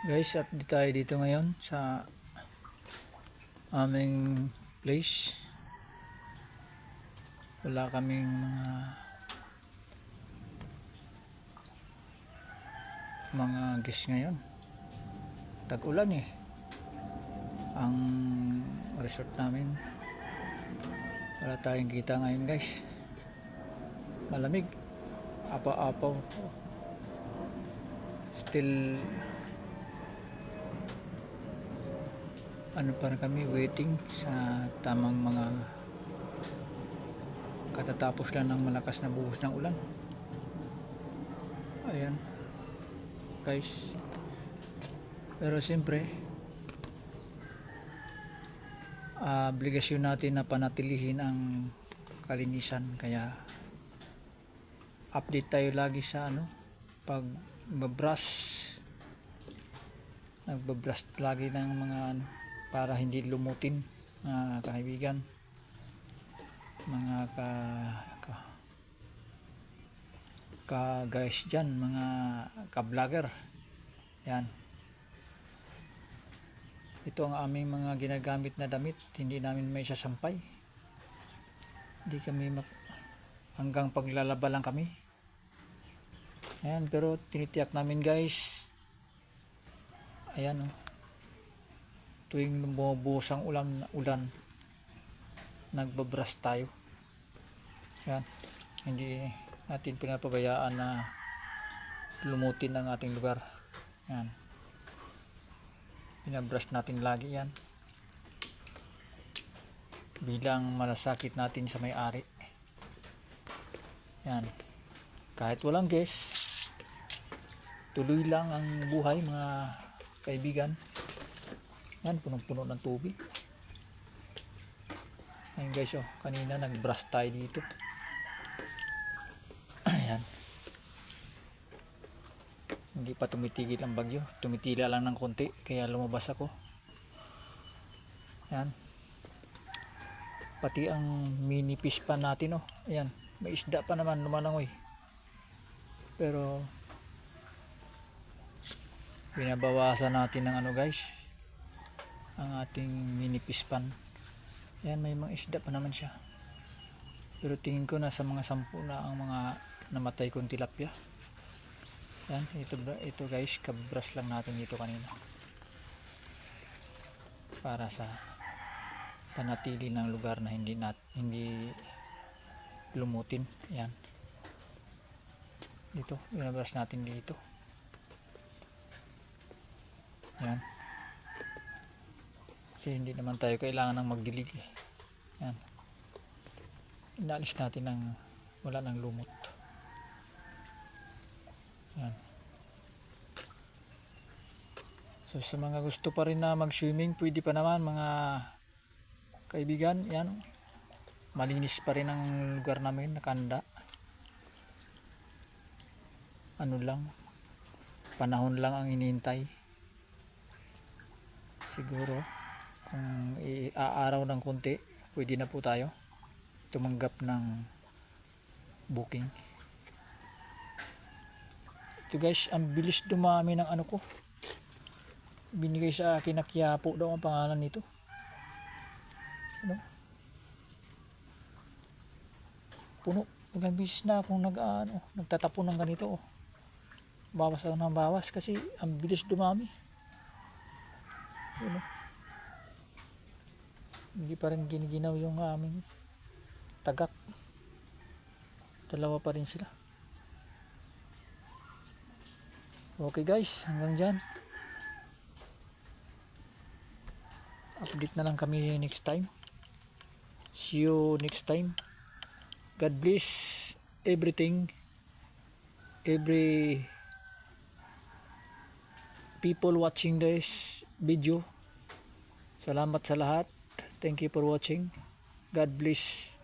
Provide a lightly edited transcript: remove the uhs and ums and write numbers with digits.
Guys, update tayo dito ngayon sa aming place. Wala kaming mga guests ngayon. Tag-ulan ang resort namin. Wala tayong kita ngayon, guys. Malamig, apaw-apaw. Still pa rin kami waiting sa tamang mga katatapos lang ng malakas na buhos ng ulan. Ayan guys, pero siyempre obligasyon natin na panatilihin ang kalinisan, kaya update tayo lagi sa pag nagbabrush lagi ng mga para hindi lumutin, mga kaibigan, mga ka guys dyan, mga ka vlogger. Yan, ito ang aming mga ginagamit na damit, hindi namin may sasampay, hindi kami hanggang paglalaba lang kami. Ayan, pero tinitiyak namin guys, ayan tuwing bumubuhos ang ulan, nagbabrush tayo. Yan, hindi natin pinapabayaan na lumutin ang ating lugar. Yan, binabrush natin lagi yan bilang malasakit natin sa may-ari. Yan, kahit walang guest, tuloy lang ang buhay, mga kaibigan. Yan, punong-puno ng tubig. Ayun guys, kanina nag-brush tayo dito. Ayan, hindi pa tumitigil ang bagyo, tumitila lang ng konti, kaya lumabas ako. Ayan, pati ang mini fish pan natin, ayan, may isda pa naman lumalangoy, pero binabawasan natin ng guys, ang ating mini fish pan. Ayan, may mga isda pa naman siya, pero tingin ko nasa mga 10 na ang mga namatay kong tilapia. Yan, ito guys, kabrush lang natin dito kanina para sa panatili ng lugar na hindi lumutin. Yan, dito binabrush natin dito. Yan, kasi hindi naman tayo kailangan ng magdilig Yan, inalis natin ng wala ng lumot. Yan, so sa mga gusto pa rin na mag swimming, pwede pa naman mga kaibigan. Yan, malinis pa rin ang lugar namin, nakanda. Lang, panahon lang ang hinihintay. Siguro kung iaaraw ng konti, pwede na po tayo tumanggap ng booking. Ito guys, ang bilis dumami ng ko, binigay sa akin na Quiapo daw ang pangalan nito. Puno, ilang bisis na akong nagtatapon ng ganito. Bawas ako ng bawas kasi ang bilis dumami. Hindi pa rin giniginaw yung aming tagak, dalawa pa rin sila. Okay guys, hanggang dyan, update na lang kami next time. See you next time. God bless everything, every people watching this video. Salamat sa lahat. Thank you for watching. God bless.